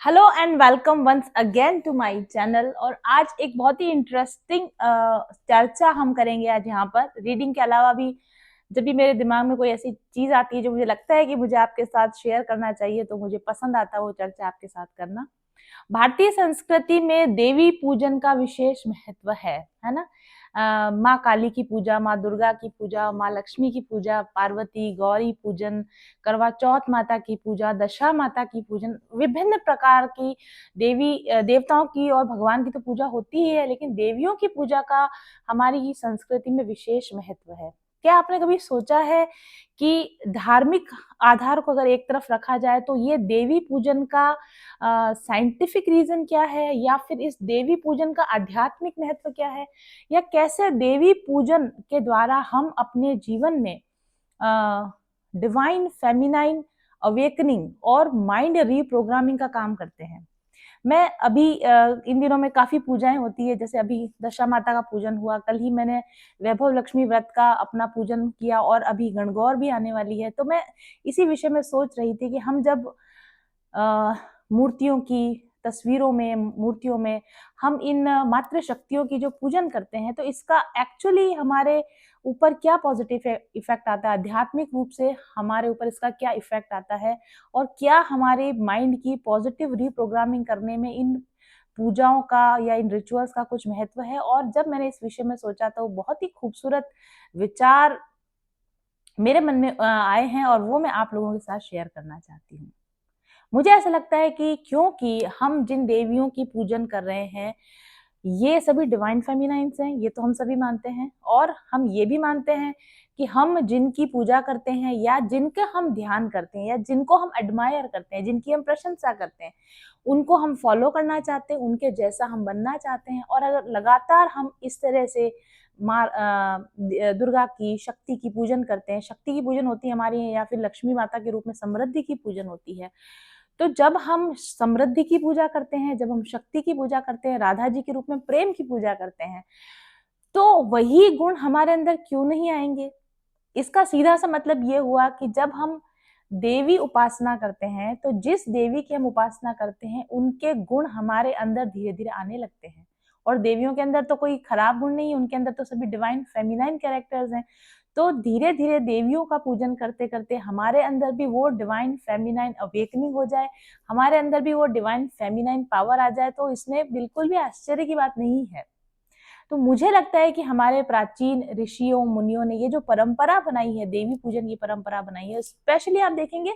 Hello and welcome once again to my channel. और आज एक बहुत ही इंटरेस्टिंग चर्चा हम करेंगे आज यहाँ पर। रीडिंग के अलावा भी जब भी मेरे दिमाग में कोई ऐसी चीज आती है जो मुझे लगता है कि मुझे आपके साथ शेयर करना चाहिए, तो मुझे पसंद आता है वो चर्चा आपके साथ करना। भारतीय संस्कृति में देवी पूजन का विशेष महत्व है ना। माँ काली की पूजा, माँ दुर्गा की पूजा, माँ लक्ष्मी की पूजा, पार्वती गौरी पूजन, करवा चौथ माता की पूजा, दशहरा माता की पूजन, विभिन्न प्रकार की देवी देवताओं की और भगवान की तो पूजा होती ही है, लेकिन देवियों की पूजा का हमारी संस्कृति में विशेष महत्व है। क्या आपने कभी सोचा है कि धार्मिक आधार को अगर एक तरफ रखा जाए तो ये देवी पूजन का साइंटिफिक रीजन क्या है, या फिर इस देवी पूजन का आध्यात्मिक महत्व क्या है, या कैसे देवी पूजन के द्वारा हम अपने जीवन में डिवाइन फेमिनाइन अवेकनिंग और माइंड रीप्रोग्रामिंग का काम करते हैं। मैं अभी इन दिनों में काफी पूजाएं होती है, जैसे अभी दशा माता का पूजन हुआ, कल ही मैंने वैभव लक्ष्मी व्रत का अपना पूजन किया, और अभी गणगौर भी आने वाली है। तो मैं इसी विषय में सोच रही थी कि हम जब मूर्तियों की तस्वीरों में, मूर्तियों में हम इन मातृ शक्तियों की जो पूजन करते हैं, तो इसका एक्चुअली हमारे ऊपर क्या पॉजिटिव इफेक्ट आता है, आध्यात्मिक रूप से हमारे ऊपर इसका क्या इफेक्ट आता है, और क्या हमारे माइंड की पॉजिटिव रीप्रोग्रामिंग करने में इन पूजाओं का या इन रिचुअल्स का कुछ महत्व है। और जब मैंने इस विषय में सोचा तो बहुत ही खूबसूरत विचार मेरे मन में आए हैं, और वो मैं आप लोगों के साथ शेयर करना चाहती हूँ। मुझे ऐसा लगता है कि क्योंकि हम जिन देवियों की पूजन कर रहे हैं, ये सभी डिवाइन फेमिनाइंस हैं, ये तो हम सभी मानते हैं। और हम ये भी मानते हैं कि हम जिनकी पूजा करते हैं, या जिनका हम ध्यान करते हैं, या जिनको हम एडमायर करते हैं, जिनकी हम प्रशंसा करते हैं, उनको हम फॉलो करना चाहते हैं, उनके जैसा हम बनना चाहते हैं। और अगर लगातार हम इस तरह से माँ दुर्गा की, शक्ति की पूजन करते हैं, शक्ति की पूजन होती है हमारी, या फिर लक्ष्मी माता के रूप में समृद्धि की पूजन होती है। तो जब हम समृद्धि की पूजा करते हैं, जब हम शक्ति की पूजा करते हैं, राधा जी के रूप में प्रेम की पूजा करते हैं, तो वही गुण हमारे अंदर क्यों नहीं आएंगे। इसका सीधा सा मतलब ये हुआ कि जब हम देवी उपासना करते हैं, तो जिस देवी की हम उपासना करते हैं, उनके गुण हमारे अंदर धीरे धीरे आने लगते हैं। और देवियों के अंदर तो कोई खराब गुण नहीं है, उनके अंदर तो सभी डिवाइन फेमिनाइन कैरेक्टर्स हैं। तो धीरे धीरे देवियों का पूजन करते करते हमारे अंदर भी वो डिवाइन फेमिनाइन अवेकनिंग हो जाए, हमारे अंदर भी वो डिवाइन फेमिनाइन पावर आ जाए, तो इसमें बिल्कुल भी आश्चर्य की बात नहीं है। तो मुझे लगता है कि हमारे प्राचीन ऋषियों मुनियों ने ये जो परंपरा बनाई है, देवी पूजन की परंपरा बनाई है, स्पेशली आप देखेंगे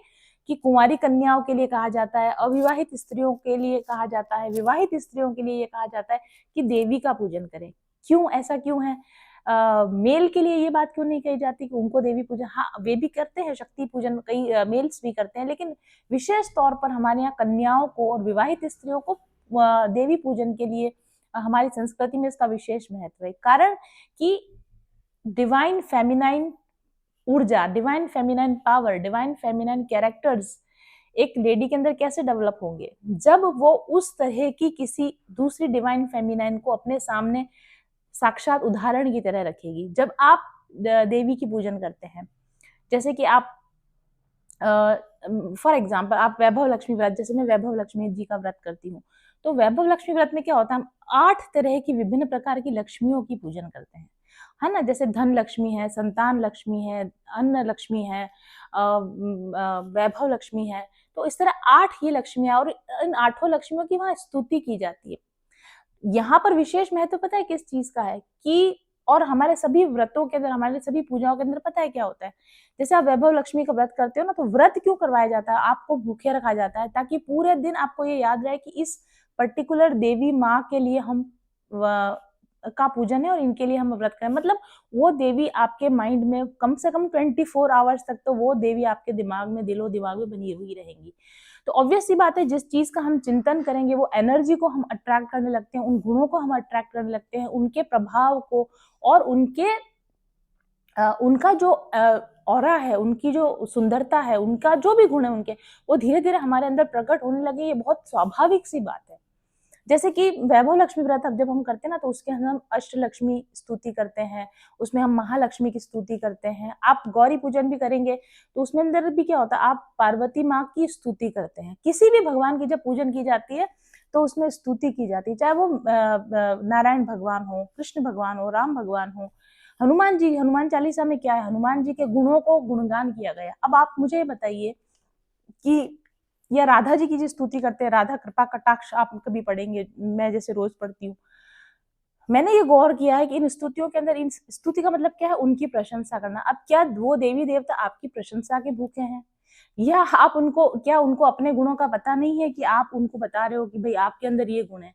कि कुंवारी कन्याओं के लिए कहा जाता है, अविवाहित स्त्रियों के लिए कहा जाता है, विवाहित स्त्रियों के लिए ये कहा जाता है कि देवी का पूजन करें। क्यों, ऐसा क्यों है? मेल के लिए ये बात क्यों नहीं कही जाती कि उनको देवी पूजन, हाँ वे भी करते हैं शक्ति पूजन, कई मेल्स भी करते हैं, लेकिन विशेष तौर पर हमारे यहाँ कन्याओं को और विवाहित स्त्रियों को देवी पूजन के लिए हमारी संस्कृति में इसका विशेष महत्व है। कारण कि डिवाइन फेमिनाइन ऊर्जा, divine feminine power, divine feminine characters एक लेडी के अंदर कैसे डेवलप होंगे, जब वो उस तरह की किसी दूसरी डिवाइन फेमिनाइन को अपने सामने साक्षात उदाहरण की तरह रखेगी। जब आप देवी की पूजन करते हैं, जैसे कि आप फॉर एग्जाम्पल आप वैभव लक्ष्मी व्रत, जैसे मैं वैभव लक्ष्मी जी का व्रत करती हूँ, तो वैभव लक्ष्मी व्रत में क्या होता है, हम 8 तरह की विभिन्न प्रकार की लक्ष्मियों की पूजन करते हैं, है ना। जैसे धन लक्ष्मी है, संतान लक्ष्मी है, अन्न लक्ष्मी है, वैभव लक्ष्मी है। तो इस तरह 8 ही लक्ष्मियां, और इन 8 लक्ष्मियों की वहां स्तुति की जाती है। यहाँ पर विशेष महत्व पता है किस चीज का है कि, और हमारे सभी व्रतों के अंदर, हमारे सभी पूजाओं के अंदर पता है क्या होता है, जैसे आप वैभव लक्ष्मी का व्रत करते हो ना, तो व्रत क्यों करवाया जाता है, आपको भूखे रखा जाता है, ताकि पूरे दिन आपको ये याद रहे कि इस पर्टिकुलर देवी माँ के लिए हम का पूजन है, और इनके लिए हम व्रत करें। मतलब वो देवी आपके माइंड में कम से कम 24 आवर्स तक तो वो देवी आपके दिमाग में, दिलो दिमाग में बनी हुई रहेंगी। तो ऑब्वियस सी बात है, जिस चीज का हम चिंतन करेंगे वो एनर्जी को हम अट्रैक्ट करने लगते हैं, उन गुणों को हम अट्रैक्ट करने लगते हैं, उनके प्रभाव को, और उनका जो ऑरा है, उनकी जो सुंदरता है, उनका जो भी गुण है उनके, वो धीरे धीरे हमारे अंदर प्रकट होने लगे। ये बहुत स्वाभाविक सी बात है। जैसे कि वैभव लक्ष्मी व्रत अब जब हम करते हैं ना, तो उसके अंदर हम अष्टलक्ष्मी स्तुति करते हैं, उसमें हम महालक्ष्मी की स्तुति करते हैं। आप गौरी पूजन भी करेंगे तो उसमें अंदर भी क्या होता है, आप पार्वती माँ की स्तुति करते हैं। किसी भी भगवान की जब पूजन की जाती है तो उसमें स्तुति की जाती है, चाहे वो नारायण भगवान हो, कृष्ण भगवान हो, राम भगवान हो, हनुमान जी। हनुमान चालीसा में क्या है, हनुमान जी के गुणों को गुणगान किया गया। अब आप मुझे बताइए कि या राधा जी की जो स्तुति करते हैं, राधा कृपा कटाक्ष आप कभी पढ़ेंगे, मैं जैसे रोज पढ़ती हूँ। मैंने ये गौर किया है कि इन स्तुतियों के अंदर, इन स्तुति का मतलब क्या है, उनकी प्रशंसा करना। अब क्या वो देवी देवता आपकी प्रशंसा के भूखे हैं, या आप उनको, क्या उनको अपने गुणों का पता नहीं है कि आप उनको बता रहे हो कि भाई आपके अंदर ये गुण है?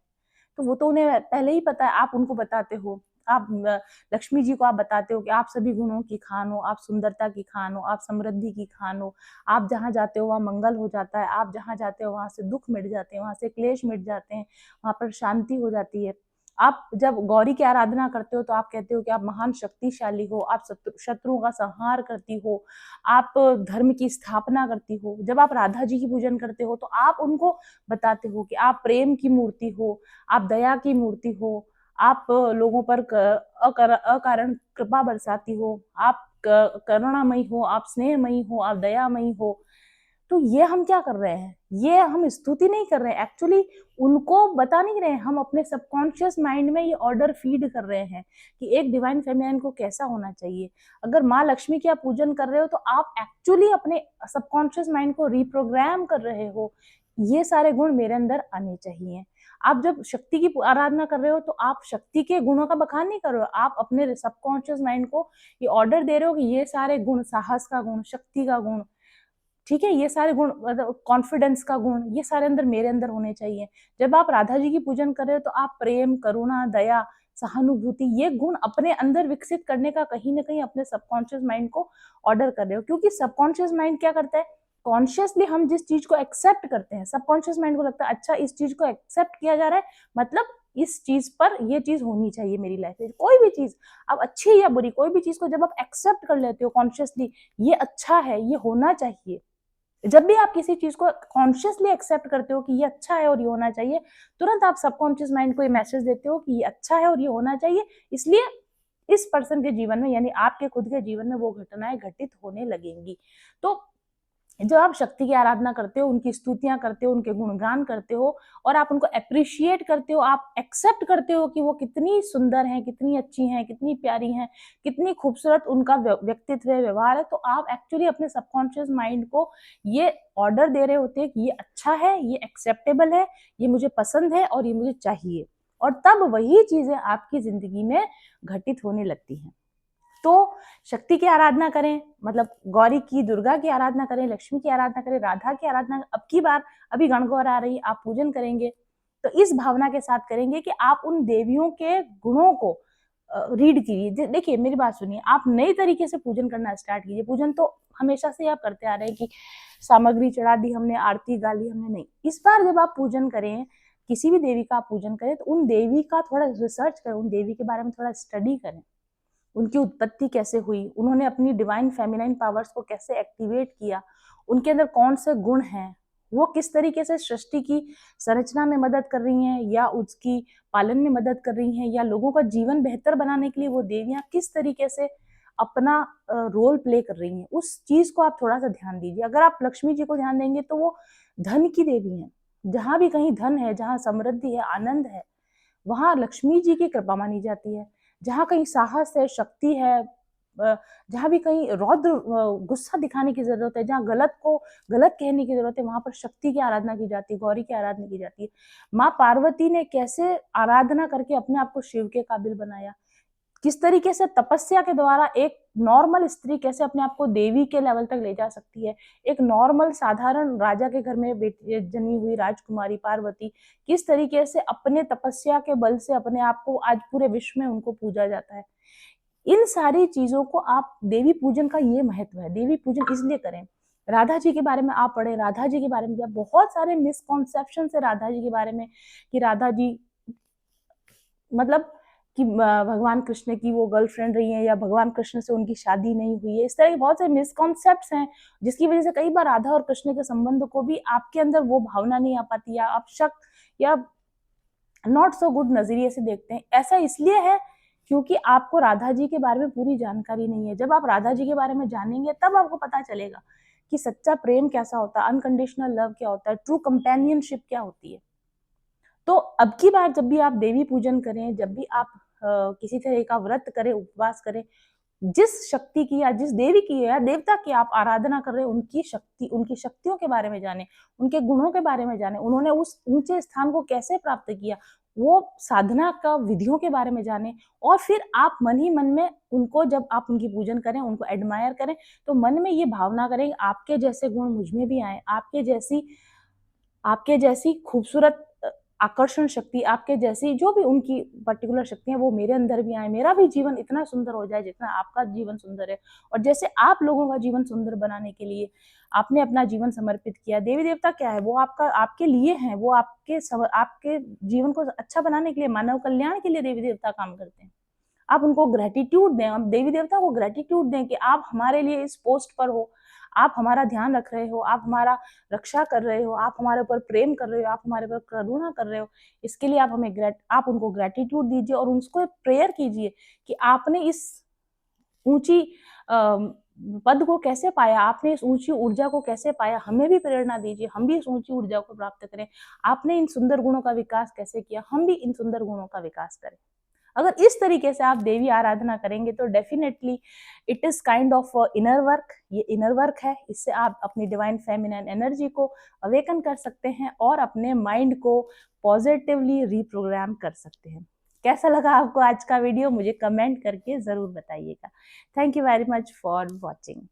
तो वो तो उन्हें पहले ही पता है, आप उनको बताते हो। आप लक्ष्मी जी को आप बताते हो कि आप सभी गुणों की खान हो, आप सुंदरता की खान हो, आप समृद्धि की खान हो। आप जहाँ जाते हो वहाँ मंगल हो जाता है, आप जहाँ जाते हो वहाँ से दुख मिट जाते हैं, वहाँ से क्लेश मिट जाते हैं, वहाँ पर शांति हो जाती है। आप जब गौरी की आराधना करते हो तो आप कहते हो कि आप महान शक्तिशाली हो, आप शत्रुओं का संहार करती हो, आप धर्म की स्थापना करती हो। जब आप राधा जी की पूजन करते हो तो आप उनको बताते हो कि आप प्रेम की मूर्ति हो, आप दया की मूर्ति हो, आप लोगों पर अकारण कृपा बरसाती हो, आप करुणामयी हो, आप स्नेहमयी हो, आप दयामयी हो। तो ये हम क्या कर रहे हैं, ये हम स्तुति नहीं कर रहे हैं, एक्चुअली उनको बता नहीं रहे हैं, हम अपने सबकॉन्शियस माइंड में ये ऑर्डर फीड कर रहे हैं कि एक डिवाइन फेमिनिन को कैसा होना चाहिए। अगर माँ लक्ष्मी की आप पूजन कर रहे हो तो आप एक्चुअली अपने सबकॉन्शियस माइंड को रिप्रोग्राम कर रहे हो, ये सारे गुण मेरे अंदर आने चाहिए। आप जब शक्ति की आराधना कर रहे हो तो आप शक्ति के गुणों का बखान नहीं कर रहे हो, आप अपने सबकॉन्शियस माइंड को ये ऑर्डर दे रहे हो कि ये सारे गुण, साहस का गुण, शक्ति का गुण, ठीक है, ये सारे गुण, मतलब कॉन्फिडेंस का गुण, ये सारे अंदर मेरे अंदर होने चाहिए। जब आप राधा जी की पूजन कर रहे हो तो आप प्रेम, करुणा, दया, सहानुभूति, ये गुण अपने अंदर विकसित करने का कहीं ना कहीं अपने सबकॉन्शियस माइंड को ऑर्डर कर रहे हो। क्योंकि सबकॉन्शियस माइंड क्या करता है, कॉन्शियसली हम जिस चीज को एक्सेप्ट करते हैं, सबकॉन्शियस माइंड को लगता है अच्छा इस चीज को एक्सेप्ट किया जा रहा है, मतलब इस चीज पर ये चीज होनी चाहिए मेरी लाइफ में। कोई भी चीज, अब अच्छी या बुरी, कोई भी चीज को जब आप एक्सेप्ट कर लेते हो कॉन्शियसली, ये अच्छा है, ये होना चाहिए। जब भी आप किसी चीज को कॉन्शियसली एक्सेप्ट करते हो कि ये अच्छा है और ये होना चाहिए, तुरंत आप सबकॉन्शियस माइंड को ये मैसेज देते हो कि ये अच्छा है और ये होना चाहिए, इसलिए इस पर्सन के जीवन में, यानी आपके खुद के जीवन में वो घटनाएं घटित होने लगेंगी। तो जब आप शक्ति की आराधना करते हो, उनकी स्तुतियां करते हो, उनके गुणगान करते हो और आप उनको अप्रिशिएट करते हो, आप एक्सेप्ट करते हो कि वो कितनी सुंदर हैं, कितनी अच्छी हैं, कितनी प्यारी हैं, कितनी खूबसूरत उनका व्यक्तित्व है, व्यवहार है, तो आप एक्चुअली अपने सबकॉन्शियस माइंड को ये ऑर्डर दे रहे होते हैं कि ये अच्छा है, ये एक्सेप्टेबल है, ये मुझे पसंद है और ये मुझे चाहिए। और तब वही चीजें आपकी जिंदगी में घटित होने लगती हैं। तो शक्ति की आराधना करें, मतलब गौरी की, दुर्गा की आराधना करें, लक्ष्मी की आराधना करें, राधा की आराधना। अब की बार अभी गणगौर आ रही, आप पूजन करेंगे तो इस भावना के साथ करेंगे कि आप उन देवियों के गुणों को रीड कीजिए। देखिए मेरी बात सुनिए, आप नई तरीके से पूजन करना स्टार्ट कीजिए। पूजन तो हमेशा से आप करते आ रहे हैं कि सामग्री चढ़ा दी हमने, आरती गा ली हमने, नहीं। इस बार जब आप पूजन करें, किसी भी देवी का आप पूजन करें, तो उन देवी का थोड़ा रिसर्च करें, उन देवी के बारे में थोड़ा स्टडी करें। उनकी उत्पत्ति कैसे हुई, उन्होंने अपनी डिवाइन फेमिनाइन पावर्स को कैसे एक्टिवेट किया, उनके अंदर कौन से गुण हैं, वो किस तरीके से सृष्टि की संरचना में मदद कर रही हैं या उसकी पालन में मदद कर रही हैं, या लोगों का जीवन बेहतर बनाने के लिए वो देवियां किस तरीके से अपना रोल प्ले कर रही हैं, उस चीज को आप थोड़ा सा ध्यान दीजिए। अगर आप लक्ष्मी जी को ध्यान देंगे तो वो धन की देवी हैं। जहां भी कहीं धन है, जहां समृद्धि है, आनंद है, वहां लक्ष्मी जी की कृपा मानी जाती है। जहाँ कहीं साहस है, शक्ति है, जहाँ भी कहीं रौद्र गुस्सा दिखाने की जरूरत है, जहाँ गलत को गलत कहने की जरूरत है, वहां पर शक्ति की आराधना की जाती है, गौरी की आराधना की जाती है। माँ पार्वती ने कैसे आराधना करके अपने आप को शिव के काबिल बनाया, किस तरीके से तपस्या के द्वारा एक नॉर्मल स्त्री कैसे अपने आप को देवी के लेवल तक ले जा सकती है। एक नॉर्मल साधारण राजा के घर में बेटी जन्मी हुई राजकुमारी पार्वती किस तरीके से अपने तपस्या के बल से अपने आप को आज पूरे विश्व में उनको पूजा जाता है। इन सारी चीजों को आप, देवी पूजन का ये महत्व है। देवी पूजन इसलिए करें। राधा जी के बारे में आप पढ़े, राधा जी के बारे में बहुत सारे मिसकॉन्सेप्शन है राधा जी के बारे में, कि राधा जी मतलब कि भगवान कृष्ण की वो गर्लफ्रेंड रही है या भगवान कृष्ण से उनकी शादी नहीं हुई है। इस तरह के बहुत से मिसकॉन्सेप्ट्स हैं जिसकी वजह से कई बार राधा और कृष्ण के संबंध को भी आपके अंदर वो भावना नहीं आ पाती, या आप शक या नॉट सो गुड नजरिए से देखते हैं। ऐसा इसलिए है क्योंकि आपको राधा जी के बारे में पूरी जानकारी नहीं है। जब आप राधा जी के बारे में जानेंगे तब आपको पता चलेगा कि सच्चा प्रेम कैसा होता है, अनकंडीशनल लव क्या होता है, ट्रू कंपेनियनशिप क्या होती है। तो अब की बार जब भी आप देवी पूजन करें, जब भी आप किसी तरह का व्रत करें, उपवास करें, जिस शक्ति की या जिस देवी की या देवता की आप आराधना कर रहे हैं, उनकी शक्ति, उनकी शक्तियों के बारे में जाने, उनके गुणों के बारे में जाने, उन्होंने उस ऊंचे स्थान को कैसे प्राप्त किया, वो साधना का विधियों के बारे में जाने, और फिर आप मन ही मन में उनको, जब आप उनकी पूजन करें, उनको एडमायर करें, तो मन में ये भावना करें आपके जैसे गुण मुझ में भी आए, आपके जैसी खूबसूरत आकर्षण शक्ति, आपके जैसी जो भी उनकी पर्टिकुलर शक्ति है वो मेरे अंदर भी आए, मेरा भी जीवन इतना सुंदर हो जाए जितना आपका जीवन सुंदर है। और जैसे आप लोगों का जीवन सुंदर बनाने के लिए आपने अपना जीवन समर्पित किया, देवी देवता क्या है, वो आपका, आपके लिए हैं, वो आपके जीवन को अच्छा बनाने के लिए, मानव कल्याण के लिए देवी देवता काम करते हैं। आप उनको ग्रेटिट्यूड दें, आप देवी देवता को ग्रेटिट्यूड दें कि आप हमारे लिए इस पोस्ट पर हो, आप हमारा ध्यान रख रहे हो, आप हमारा रक्षा कर रहे हो, आप हमारे ऊपर प्रेम कर रहे हो, आप हमारे ऊपर करुणा कर रहे हो। इसके लिए आप उनको ग्रेटिट्यूड दीजिए और उनको प्रेयर कीजिए कि आपने इस ऊंची पद को कैसे पाया, आपने इस ऊंची ऊर्जा को कैसे पाया, हमें भी प्रेरणा दीजिए, हम भी इस ऊंची ऊर्जा को प्राप्त करें। आपने इन सुंदर गुणों का विकास कैसे किया, हम भी इन सुंदर गुणों का विकास करें। अगर इस तरीके से आप देवी आराधना करेंगे तो definitely it is kind of inner work, ये इनर वर्क है। इससे आप अपनी डिवाइन फेमिनिन एनर्जी को अवेकन कर सकते हैं और अपने माइंड को पॉजिटिवली रिप्रोग्राम कर सकते हैं। कैसा लगा आपको आज का वीडियो, मुझे कमेंट करके जरूर बताइएगा। Thank you very much for watching.